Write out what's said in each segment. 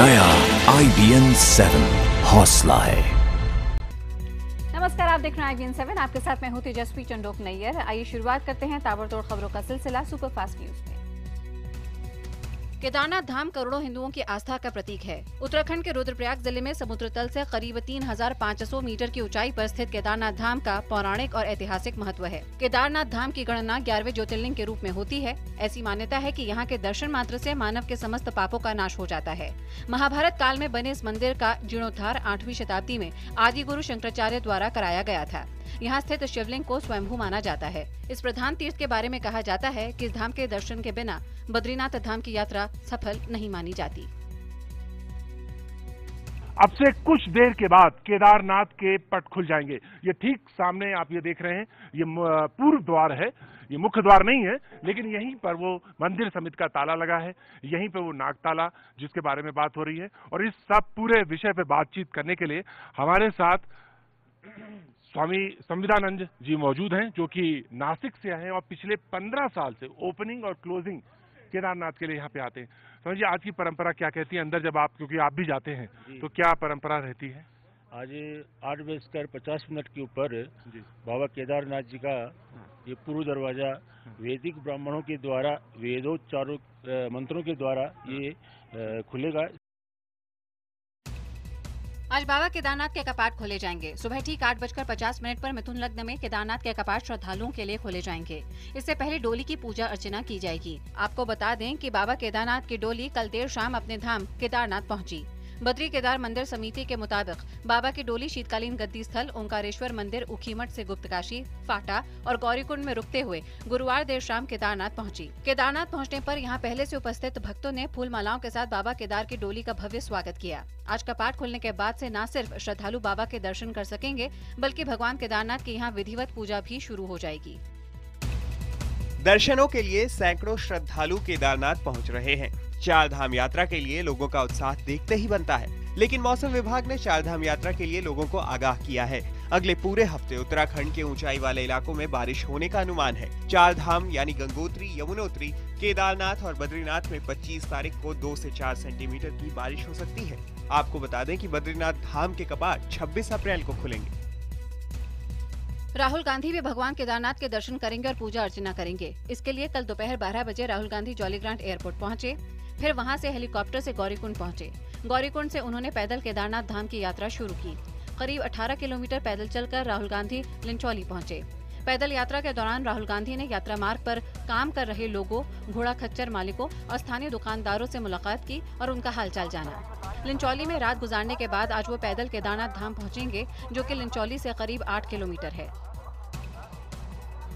नया IBN 7 हौसला है। नमस्कार, आप देख रहे हैं IBN 7। आपके साथ मैं हूं तेजस्वी चंडोक नैयर। आइए शुरुआत करते हैं ताबड़तोड़ खबरों का सिलसिला सुपरफास्ट न्यूज में। केदारनाथ धाम करोड़ों हिंदुओं की आस्था का प्रतीक है। उत्तराखंड के रुद्रप्रयाग जिले में समुद्र तल से करीब 3500 मीटर की ऊंचाई पर स्थित केदारनाथ धाम का पौराणिक और ऐतिहासिक महत्व है। केदारनाथ धाम की गणना 11वें ज्योतिर्लिंग के रूप में होती है। ऐसी मान्यता है कि यहाँ के दर्शन मात्र से मानव के समस्त पापों का नाश हो जाता है। महाभारत काल में बने इस मंदिर का जीर्णोद्धार 8वीं शताब्दी में आदि गुरु शंकराचार्य द्वारा कराया गया था। यहाँ स्थित शिवलिंग को स्वयंभू माना जाता है। इस प्रधान तीर्थ के बारे में कहा जाता है कि इस धाम के दर्शन के बिना बद्रीनाथ धाम की यात्रा सफल नहीं मानी जाती। अब से कुछ देर के बाद केदारनाथ के पट खुल जाएंगे। ये ठीक सामने आप ये देख रहे हैं, ये पूर्व द्वार है, ये मुख्य द्वार नहीं है, लेकिन यहीं पर वो मंदिर समिति का ताला लगा है, यहीं पे वो नाग ताला जिसके बारे में बात हो रही है। और इस सब पूरे विषय पे बातचीत करने के लिए हमारे साथ स्वामी संविदानंद जी मौजूद हैं, जो कि नासिक से आए हैं और पिछले 15 साल से ओपनिंग और क्लोजिंग केदारनाथ के लिए यहाँ पे आते हैं। स्वामी जी, आज की परंपरा क्या कहती है अंदर, जब आप, क्योंकि आप भी जाते हैं, तो क्या परंपरा रहती है? आज 8:50 के ऊपर बाबा केदारनाथ जी का ये पूर्व दरवाजा वैदिक ब्राह्मणों के द्वारा वेदोच्चारों मंत्रों के द्वारा ये खुलेगा। आज बाबा केदारनाथ के कपाट खोले जाएंगे। सुबह ठीक 8:50 पर मिथुन लग्न में केदारनाथ के कपाट श्रद्धालुओं के लिए खोले जाएंगे। इससे पहले डोली की पूजा अर्चना की जाएगी। आपको बता दें कि बाबा केदारनाथ की डोली कल देर शाम अपने धाम केदारनाथ पहुंची। बद्री केदार मंदिर समिति के मुताबिक बाबा की डोली शीतकालीन गद्दी स्थल ओंकारेश्वर मंदिर उखीमठ से गुप्तकाशी, फाटा और गौरीकुंड में रुकते हुए गुरुवार देर शाम केदारनाथ पहुंची। केदारनाथ पहुंचने पर यहां पहले से उपस्थित भक्तों ने फूल मालाओं के साथ बाबा केदार की डोली का भव्य स्वागत किया। आज कपाट खुलने के बाद से न सिर्फ श्रद्धालु बाबा के दर्शन कर सकेंगे, बल्कि भगवान केदारनाथ की यहाँ विधिवत पूजा भी शुरू हो जाएगी। दर्शनों के लिए सैकड़ों श्रद्धालु केदारनाथ पहुंच रहे हैं। चार धाम यात्रा के लिए लोगों का उत्साह देखते ही बनता है। लेकिन मौसम विभाग ने चार धाम यात्रा के लिए लोगों को आगाह किया है। अगले पूरे हफ्ते उत्तराखंड के ऊंचाई वाले इलाकों में बारिश होने का अनुमान है। चार धाम यानी गंगोत्री, यमुनोत्री, केदारनाथ और बद्रीनाथ में 25 तारीख को 2 से 4 सेंटीमीटर की बारिश हो सकती है। आपको बता दें कि बद्रीनाथ धाम के कपाट 26 अप्रैल को खुलेंगे। राहुल गांधी भी भगवान केदारनाथ के दर्शन करेंगे और पूजा अर्चना करेंगे। इसके लिए कल दोपहर 12 बजे राहुल गांधी जॉलीग्रांट एयरपोर्ट पहुंचे। फिर वहां से हेलीकॉप्टर से गौरीकुंड पहुंचे। गौरीकुंड से उन्होंने पैदल केदारनाथ धाम की यात्रा शुरू की। करीब 18 किलोमीटर पैदल चलकर राहुल गांधी लिंचौली पहुंचे। पैदल यात्रा के दौरान राहुल गांधी ने यात्रा मार्ग पर काम कर रहे लोगों, घोड़ा खच्चर मालिकों और स्थानीय दुकानदारों से मुलाकात की और उनका हालचाल जाना। लिंचौली में रात गुजारने के बाद आज वो पैदल केदारनाथ धाम पहुंचेंगे, जो कि लिंचौली से करीब 8 किलोमीटर है।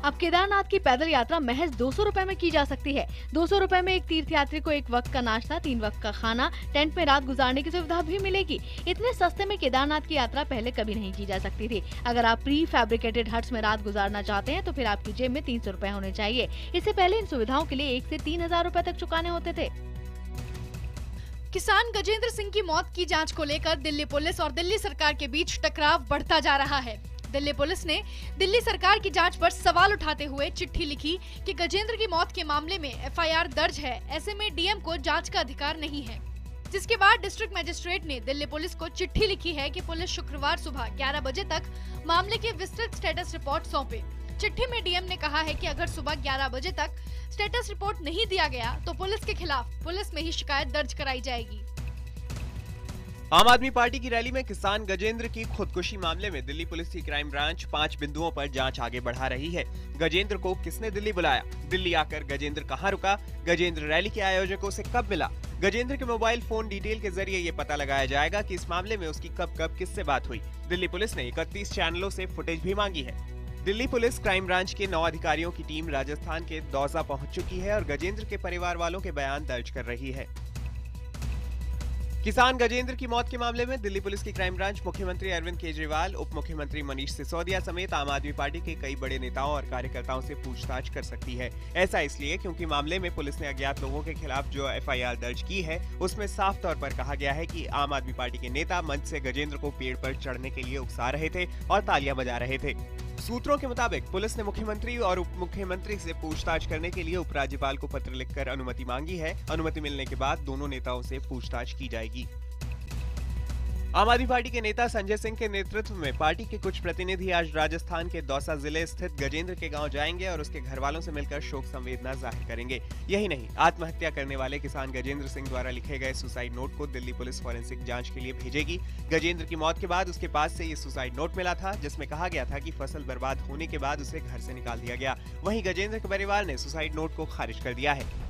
अब केदारनाथ की पैदल यात्रा महज 200 रुपए में की जा सकती है। 200 रुपए में एक तीर्थयात्री को एक वक्त का नाश्ता, 3 वक्त का खाना, टेंट में रात गुजारने की सुविधा भी मिलेगी। इतने सस्ते में केदारनाथ की यात्रा पहले कभी नहीं की जा सकती थी। अगर आप प्री फैब्रिकेटेड हट्स में रात गुजारना चाहते हैं तो फिर आपकी जेब में 300 रुपए होने चाहिए। इससे पहले इन सुविधाओं के लिए 1 से 3,000 रुपए तक चुकाने होते थे। किसान गजेंद्र सिंह की मौत की जांच को लेकर दिल्ली पुलिस और दिल्ली सरकार के बीच टकराव बढ़ता जा रहा है। दिल्ली पुलिस ने दिल्ली सरकार की जांच पर सवाल उठाते हुए चिट्ठी लिखी कि गजेंद्र की मौत के मामले में FIR दर्ज है, ऐसे में डीएम को जांच का अधिकार नहीं है। जिसके बाद डिस्ट्रिक्ट मजिस्ट्रेट ने दिल्ली पुलिस को चिट्ठी लिखी है कि पुलिस शुक्रवार सुबह 11 बजे तक मामले की विस्तृत स्टेटस रिपोर्ट सौंपे। चिट्ठी में डीएम ने कहा है कि अगर सुबह 11 बजे तक स्टेटस रिपोर्ट नहीं दिया गया तो पुलिस के खिलाफ पुलिस में ही शिकायत दर्ज कराई जाएगी। आम आदमी पार्टी की रैली में किसान गजेंद्र की खुदकुशी मामले में दिल्ली पुलिस की क्राइम ब्रांच 5 बिंदुओं पर जांच आगे बढ़ा रही है। गजेंद्र को किसने दिल्ली बुलाया? दिल्ली आकर गजेंद्र कहां रुका? गजेंद्र रैली के आयोजकों से कब मिला? गजेंद्र के मोबाइल फोन डिटेल के जरिए ये पता लगाया जाएगा कि इस मामले में उसकी कब किससे बात हुई। दिल्ली पुलिस ने 31 चैनलों से फुटेज भी मांगी है। दिल्ली पुलिस क्राइम ब्रांच के 9 अधिकारियों की टीम राजस्थान के दौसा पहुंच चुकी है और गजेंद्र के परिवार वालों के बयान दर्ज कर रही है। किसान गजेंद्र की मौत के मामले में दिल्ली पुलिस की क्राइम ब्रांच मुख्यमंत्री अरविंद केजरीवाल, उप मुख्यमंत्री मनीष सिसोदिया समेत आम आदमी पार्टी के कई बड़े नेताओं और कार्यकर्ताओं से पूछताछ कर सकती है। ऐसा इसलिए क्योंकि मामले में पुलिस ने अज्ञात लोगों के खिलाफ जो FIR दर्ज की है उसमें साफ तौर पर कहा गया है कि आम आदमी पार्टी के नेता मंच से गजेंद्र को पेड़ पर चढ़ने के लिए उकसा रहे थे और तालियां बजा रहे थे। सूत्रों के मुताबिक पुलिस ने मुख्यमंत्री और उप मुख्यमंत्री से पूछताछ करने के लिए उपराज्यपाल को पत्र लिखकर अनुमति मांगी है। अनुमति मिलने के बाद दोनों नेताओं से पूछताछ की जाएगी। आम आदमी पार्टी के नेता संजय सिंह के नेतृत्व में पार्टी के कुछ प्रतिनिधि आज राजस्थान के दौसा जिले स्थित गजेंद्र के गांव जाएंगे और उसके घर वालों से मिलकर शोक संवेदना जाहिर करेंगे। यही नहीं, आत्महत्या करने वाले किसान गजेंद्र सिंह द्वारा लिखे गए सुसाइड नोट को दिल्ली पुलिस फॉरेंसिक जांच के लिए भेजेगी। गजेंद्र की मौत के बाद उसके पास से ये सुसाइड नोट मिला था, जिसमें कहा गया था कि फसल बर्बाद होने के बाद उसे घर से निकाल दिया गया। वहीं गजेंद्र के परिवार ने सुसाइड नोट को खारिज कर दिया है।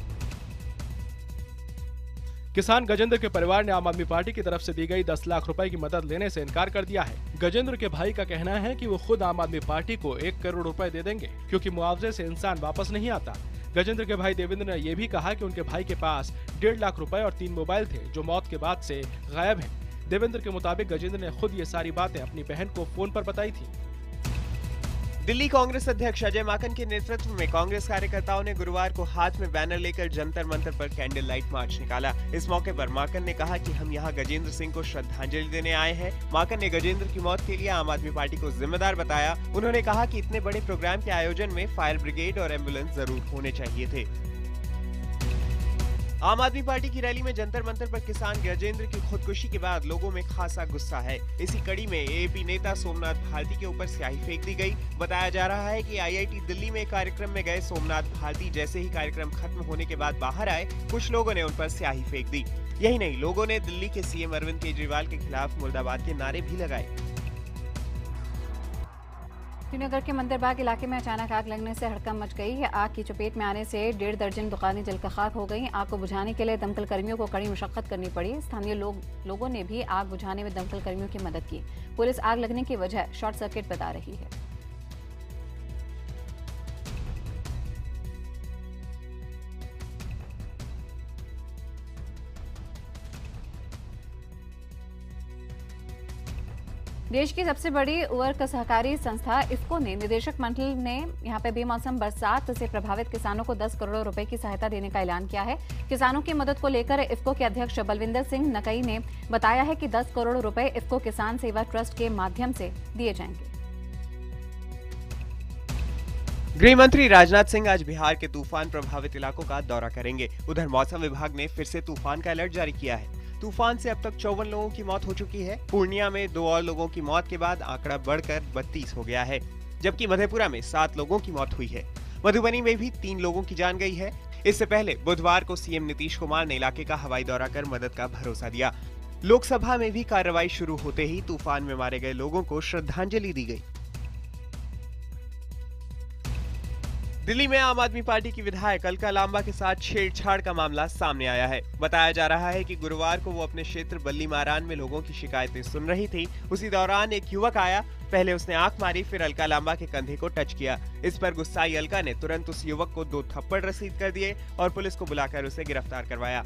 किसान गजेंद्र के परिवार ने आम आदमी पार्टी की तरफ से दी गई 10 लाख रुपए की मदद लेने से इनकार कर दिया है। गजेंद्र के भाई का कहना है कि वो खुद आम आदमी पार्टी को 1 करोड़ रुपए दे देंगे, क्योंकि मुआवजे से इंसान वापस नहीं आता। गजेंद्र के भाई देवेंद्र ने ये भी कहा कि उनके भाई के पास 1.5 लाख रुपए और 3 मोबाइल थे, जो मौत के बाद से गायब हैं। देवेंद्र के मुताबिक गजेंद्र ने खुद ये सारी बातें अपनी बहन को फोन पर बताई थी। दिल्ली कांग्रेस अध्यक्ष अजय माकन के नेतृत्व में कांग्रेस कार्यकर्ताओं ने गुरुवार को हाथ में बैनर लेकर जंतर मंतर पर कैंडल लाइट मार्च निकाला। इस मौके पर माकन ने कहा कि हम यहां गजेंद्र सिंह को श्रद्धांजलि देने आए हैं। माकन ने गजेंद्र की मौत के लिए आम आदमी पार्टी को जिम्मेदार बताया। उन्होंने कहा कि इतने बड़े प्रोग्राम के आयोजन में फायर ब्रिगेड और एम्बुलेंस जरूर होने चाहिए थे। आम आदमी पार्टी की रैली में जंतर मंतर पर किसान गजेंद्र की खुदकुशी के बाद लोगों में खासा गुस्सा है। इसी कड़ी में एएपी नेता सोमनाथ भारती के ऊपर स्याही फेंक दी गई। बताया जा रहा है कि आईआईटी दिल्ली में कार्यक्रम में गए सोमनाथ भारती जैसे ही कार्यक्रम खत्म होने के बाद बाहर आए, कुछ लोगों ने उन पर स्याही फेंक दी। यही नहीं, लोगों ने दिल्ली के सीएम अरविंद केजरीवाल के खिलाफ मुर्दाबाद के नारे भी लगाए। श्रीनगर के मंदिरबाग इलाके में अचानक आग लगने से हड़कंप मच गई है। आग की चपेट में आने से 1.5 दर्जन दुकानें जलकर खाक हो गईं। आग को बुझाने के लिए दमकल कर्मियों को कड़ी मशक्कत करनी पड़ी। स्थानीय लोगों ने भी आग बुझाने में दमकल कर्मियों की मदद की। पुलिस आग लगने की वजह शॉर्ट सर्किट बता रही है। देश की सबसे बड़ी उर्वरक सहकारी संस्था इफ्को ने निदेशक मंडल ने यहां पे बेमौसम बरसात से प्रभावित किसानों को 10 करोड़ रुपए की सहायता देने का ऐलान किया है। किसानों की मदद को लेकर इफ्को के अध्यक्ष बलविंदर सिंह नकई ने बताया है कि 10 करोड़ रुपए इफ्को किसान सेवा ट्रस्ट के माध्यम से दिए जाएंगे। गृह मंत्री राजनाथ सिंह आज बिहार के तूफान प्रभावित इलाकों का दौरा करेंगे। उधर मौसम विभाग ने फिर से तूफान का अलर्ट जारी किया है। तूफान से अब तक 54 लोगों की मौत हो चुकी है। पूर्णिया में 2 और लोगों की मौत के बाद आंकड़ा बढ़कर 32 हो गया है, जबकि मधेपुरा में 7 लोगों की मौत हुई है। मधुबनी में भी 3 लोगों की जान गई है। इससे पहले बुधवार को सीएम नीतीश कुमार ने इलाके का हवाई दौरा कर मदद का भरोसा दिया। लोकसभा में भी कार्रवाई शुरू होते ही तूफान में मारे गए लोगों को श्रद्धांजलि दी गई। दिल्ली में आम आदमी पार्टी की विधायक अलका लांबा के साथ छेड़छाड़ का मामला सामने आया है। बताया जा रहा है कि गुरुवार को वो अपने क्षेत्र बल्ली मारान में लोगों की शिकायतें सुन रही थी। उसी दौरान एक युवक आया। पहले उसने आंख मारी, फिर अलका लांबा के कंधे को टच किया। इस पर गुस्साई अलका ने तुरंत उस युवक को 2 थप्पड़ रसीद कर दिए और पुलिस को बुलाकर उसे गिरफ्तार करवाया।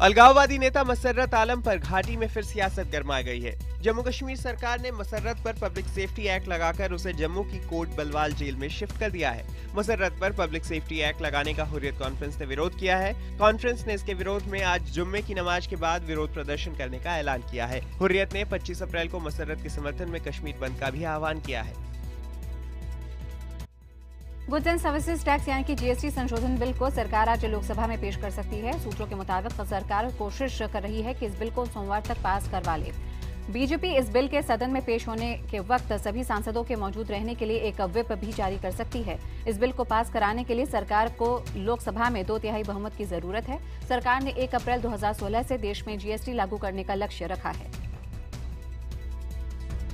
अलगाववादी नेता मसर्रत आलम पर घाटी में फिर सियासत गरमा गई है। जम्मू कश्मीर सरकार ने मसर्रत पर पब्लिक सेफ्टी एक्ट लगाकर उसे जम्मू की कोट बलवाल जेल में शिफ्ट कर दिया है। मसर्रत पर पब्लिक सेफ्टी एक्ट लगाने का हुर्रियत कॉन्फ्रेंस ने विरोध किया है। कॉन्फ्रेंस ने इसके विरोध में आज जुम्मे की नमाज के बाद विरोध प्रदर्शन करने का ऐलान किया है। हुर्रियत ने 25 अप्रैल को मसर्रत के समर्थन में कश्मीर बंद का भी आह्वान किया है। गुड्स एंड सर्विसेज टैक्स यानी कि जीएसटी संशोधन बिल को सरकार आज लोकसभा में पेश कर सकती है। सूत्रों के मुताबिक सरकार कोशिश कर रही है कि इस बिल को सोमवार तक पास करवा ले। बीजेपी इस बिल के सदन में पेश होने के वक्त सभी सांसदों के मौजूद रहने के लिए एक व्हिप भी जारी कर सकती है। इस बिल को पास कराने के लिए सरकार को लोकसभा में 2/3 बहुमत की जरूरत है। सरकार ने 1 अप्रैल 2016 से देश में जीएसटी लागू करने का लक्ष्य रखा है।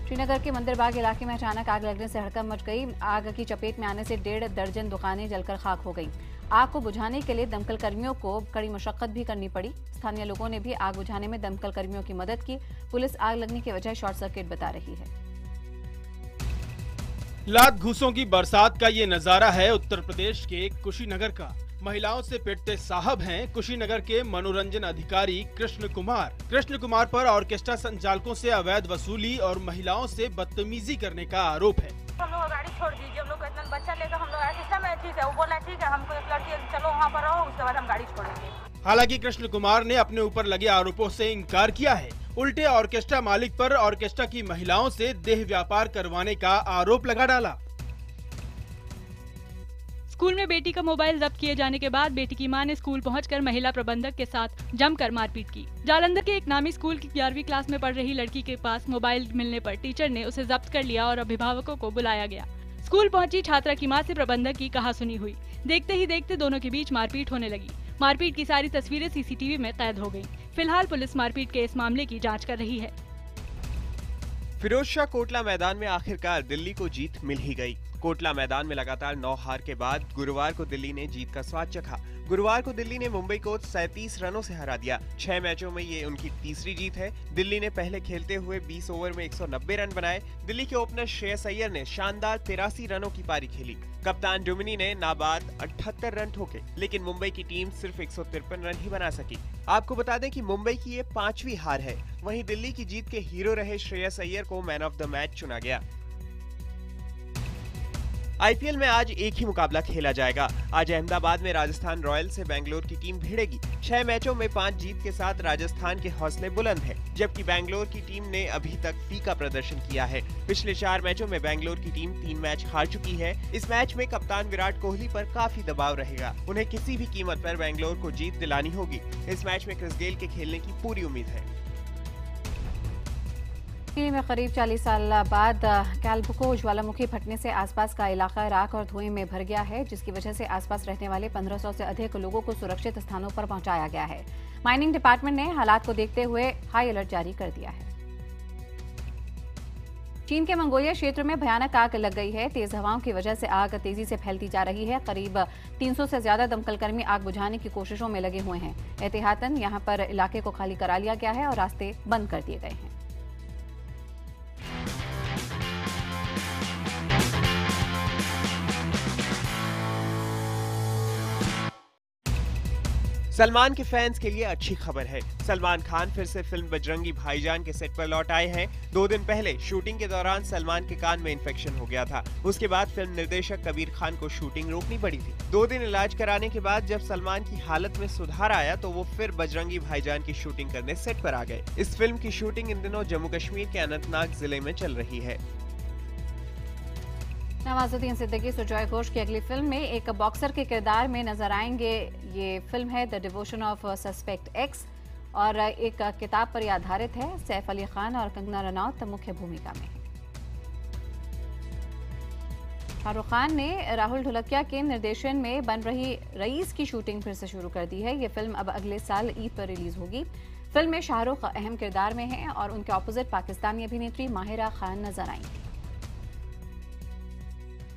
श्रीनगर के मंदिरबाग इलाके में अचानक आग लगने से हड़कंप मच गई। आग की चपेट में आने से 1.5 दर्जन दुकानें जलकर खाक हो गईं। आग को बुझाने के लिए दमकल कर्मियों को कड़ी मशक्कत भी करनी पड़ी। स्थानीय लोगों ने भी आग बुझाने में दमकल कर्मियों की मदद की। पुलिस आग लगने की वजह शॉर्ट सर्किट बता रही है। लात घूसों की बरसात का ये नजारा है उत्तर प्रदेश के कुशीनगर का। महिलाओं से पिटते साहब हैं कुशीनगर के मनोरंजन अधिकारी कृष्ण कुमार पर ऑर्केस्ट्रा संचालकों से अवैध वसूली और महिलाओं से बदतमीजी करने का आरोप है। हम लोग गाड़ी छोड़ दीजिए, हम लोग इतना बच्चा लेकर हम लोग ऑर्केस्ट्रा में, ठीक है, वो बोला ठीक है, हमको एक लड़की चलो वहाँ पर रहो, उसके बाद हम गाड़ी छोड़ेंगे। हालांकि कृष्ण कुमार ने अपने ऊपर लगे आरोपों से इनकार किया है। उल्टे ऑर्केस्ट्रा मालिक पर ऑर्केस्ट्रा की महिलाओं से देह व्यापार करवाने का आरोप लगा डाला। स्कूल में बेटी का मोबाइल जब्त किए जाने के बाद बेटी की मां ने स्कूल पहुंचकर महिला प्रबंधक के साथ जमकर मारपीट की। जालंधर के एक नामी स्कूल की 11वीं क्लास में पढ़ रही लड़की के पास मोबाइल मिलने पर टीचर ने उसे जब्त कर लिया और अभिभावकों को बुलाया गया। स्कूल पहुंची छात्रा की मां से प्रबंधक की कहासुनी हुई। देखते ही देखते दोनों के बीच मारपीट होने लगी। मारपीट की सारी तस्वीरें सीसीटीवी में कैद हो गयी। फिलहाल पुलिस मारपीट के इस मामले की जाँच कर रही है। फिरोजशाह कोटला मैदान में आखिरकार दिल्ली को जीत मिल ही गई। कोटला मैदान में लगातार 9 हार के बाद गुरुवार को दिल्ली ने जीत का स्वाद चखा। गुरुवार को दिल्ली ने मुंबई को 37 रनों से हरा दिया। 6 मैचों में ये उनकी तीसरी जीत है। दिल्ली ने पहले खेलते हुए 20 ओवर में 190 रन बनाए। दिल्ली के ओपनर श्रेयस अय्यर ने शानदार 83 रनों की पारी खेली। कप्तान डुमिनी ने नाबाद 78 रन ठोके, लेकिन मुंबई की टीम सिर्फ 153 रन ही बना सकी। आपको बता दें कि मुंबई की ये 5वीं हार है। वहीं दिल्ली की जीत के हीरो रहे श्रेयस अय्यर को मैन ऑफ द मैच चुना गया। आईपीएल में आज एक ही मुकाबला खेला जाएगा। आज अहमदाबाद में राजस्थान रॉयल्स से बेंगलोर की टीम भिड़ेगी। 6 मैचों में 5 जीत के साथ राजस्थान के हौसले बुलंद हैं, जबकि बेंगलोर की टीम ने अभी तक फीका प्रदर्शन किया है। पिछले 4 मैचों में बेंगलोर की टीम 3 मैच हार चुकी है। इस मैच में कप्तान विराट कोहली पर काफी दबाव रहेगा। उन्हें किसी भी कीमत पर बेंगलोर को जीत दिलानी होगी। इस मैच में क्रिस गेल के खेलने की पूरी उम्मीद है। में करीब 40 साल बाद कैलबुको ज्वालामुखी फटने से आसपास का इलाका राख और धुएं में भर गया है, जिसकी वजह से आसपास रहने वाले 1500 से अधिक लोगों को सुरक्षित स्थानों पर पहुंचाया गया है। माइनिंग डिपार्टमेंट ने हालात को देखते हुए हाई अलर्ट जारी कर दिया है। चीन के मंगोलिया क्षेत्र में भयानक आग लग गई है। तेज हवाओं की वजह से आग तेजी से फैलती जा रही है। करीब 300 से ज्यादा दमकलकर्मी आग बुझाने की कोशिशों में लगे हुए हैं। एहतियातन यहां पर इलाके को खाली करा लिया गया है और रास्ते बंद कर दिए गए हैं। सलमान के फैंस के लिए अच्छी खबर है। सलमान खान फिर से फिल्म बजरंगी भाईजान के सेट पर लौट आए हैं। 2 दिन पहले शूटिंग के दौरान सलमान के कान में इन्फेक्शन हो गया था। उसके बाद फिल्म निर्देशक कबीर खान को शूटिंग रोकनी पड़ी थी। 2 दिन इलाज कराने के बाद जब सलमान की हालत में सुधार आया तो वो फिर बजरंगी भाईजान की शूटिंग करने सेट पर आ गए। इस फिल्म की शूटिंग इन दिनों जम्मू कश्मीर के अनंतनाग जिले में चल रही है। नवाजुद्दीन सिद्दीकी सुजॉय घोष की अगली फिल्म में एक बॉक्सर के किरदार में नजर आएंगे। ये फिल्म है the devotion of suspect x और एक किताब पर यह आधारित है। सैफ अली खान और कंगना रनौत मुख्य भूमिका में हैं। शाहरुख खान ने राहुल ढोलकिया के निर्देशन में बन रही रईस की शूटिंग फिर से शुरू कर दी है। ये फिल्म अब अगले साल ईद पर रिलीज होगी। फिल्म में शाहरुख अहम किरदार में हैं और उनके ऑपोजिट पाकिस्तानी अभिनेत्री माहिरा खान नजर आएंगी।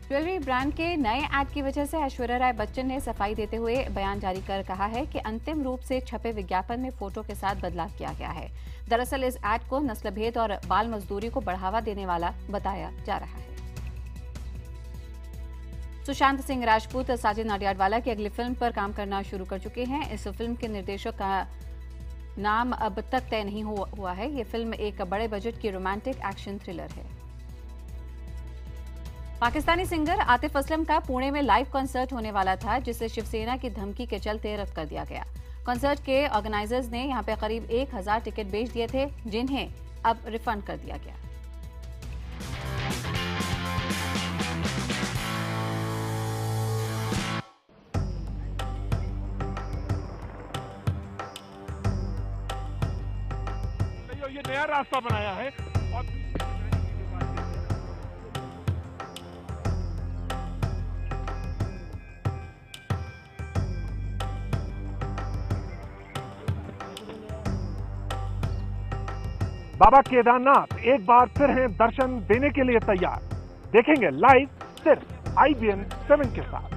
ज्वेलरी ब्रांड के नए ऐड की वजह से ऐश्वर्या राय बच्चन ने सफाई देते हुए बयान जारी कर कहा है कि अंतिम रूप से छपे विज्ञापन में फोटो के साथ बदलाव किया गया है। दरअसल इस ऐड को नस्लभेद और बाल मजदूरी को बढ़ावा देने वाला बताया जा रहा है। सुशांत सिंह राजपूत साजिद नाडियाडवाला की अगली फिल्म पर काम करना शुरू कर चुके हैं। इस फिल्म के निर्देशक का नाम अब तक तय नहीं हुआ है। ये फिल्म एक बड़े बजट की रोमांटिक एक्शन थ्रिलर है। पाकिस्तानी सिंगर आतिफ असलम का पुणे में लाइव कॉन्सर्ट होने वाला था, जिसे शिवसेना की धमकी के चलते रद्द कर दिया गया। कॉन्सर्ट के ऑर्गेनाइजर्स ने यहां पे करीब 1000 टिकट बेच दिए थे, जिन्हें अब रिफंड कर दिया गया। ये नया रास्ता बनाया है और बाबा केदारनाथ एक बार फिर हैं दर्शन देने के लिए तैयार। देखेंगे लाइव सिर्फ IBN 7 के साथ।